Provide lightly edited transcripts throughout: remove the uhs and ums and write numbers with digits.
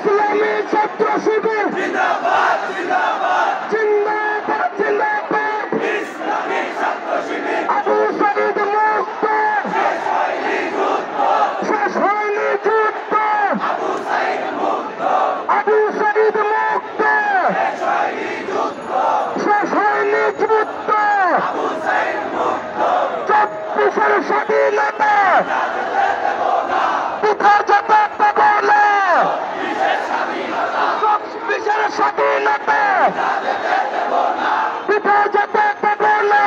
ইসলামী ছাত্র শিবির জিন্দাবাদ জিন্দাবাদ জিন্দাবাদ জিন্দাবাদ ইসলামী ছাত্র শিবির আবু সাঈদ মুক্ত শেষ হয়নি যুদ্ধ শেষ হয়নি যুদ্ধ আবু সাঈদ মুক্ত আবু সাঈদ মুক্ত শেষ হয়নি যুদ্ধ শেষ হয়নি যুদ্ধ আবু সাঈদ মুক্ত 24-এর স্বাধীনতা কোথায় যেতে দেব না স্বাধীনতা কোথায় যেতে দেব না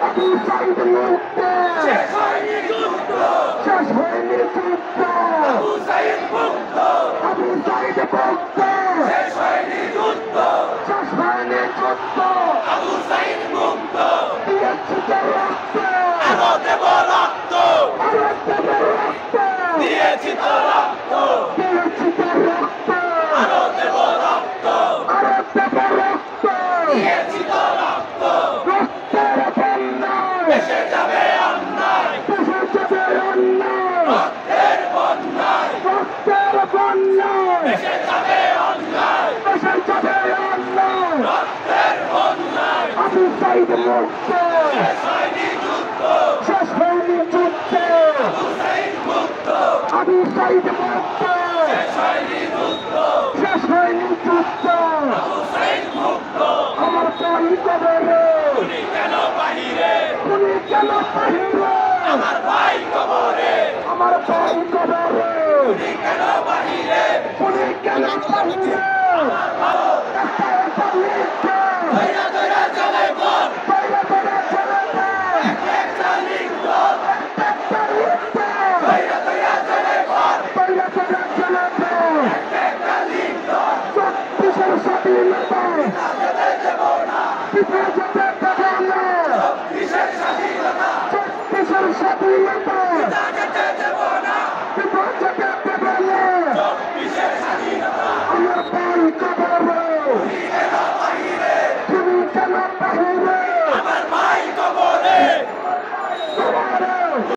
আবু সাঈদ মুক্ত শেষ হয়নি যুদ্ধ শেষ হয়নি যুদ্ধ আবু সাঈদ মুক্ত আবু সাঈদ মুক্ত শেষ হয়নি যুদ্ধ শেষ হয়নি যুদ্ধ আবু সাঈদ মুক্ত দিয়েছি তো রক্ত আরো দেব রক্ত আরো দেব রক্ত দিয়েছি তো রক্ত দিয়েছি তো রক্ত আরো দেব রক্ত আরো দেব রক্ত দিয়েছি তো রক্ত দেশে যাবে অন্যায় দেশে যাবে অন্যায় রক্তের বন্যায় রক্তের বন্যায় দেশে যাবে অন্যায় দেশে যাবে অন্যায় রক্তের বন্যায় আবু সাঈদ মুক্ত শেষ হয়নি যুদ্ধ শেষ হয়নি যুদ্ধ আবু সাঈদ মুক্ত আবু সাঈদ মুক্ত শেষ হয়নি যুদ্ধ শেষ হয়নি যুদ্ধ আবু সাঈদ মুক্ত আমার ভাই কবরে উনি কেন বাহিরে উনি কেন বাহিরে আমার ভাই কবরে আমার ভাই কবরে উনি কেন বাহিরে উনি কেন বাহিরে আমার ভাই ভাইরা ধরা চলে বল ভাইরা ধরা চলে বল একটা লিঙ্গ একটা লিঙ্গ ভাইরা ধরা চলে বল ভাইরা ধরা চলে বল একটা লিঙ্গ 24-এর স্বাধীনতা দেব না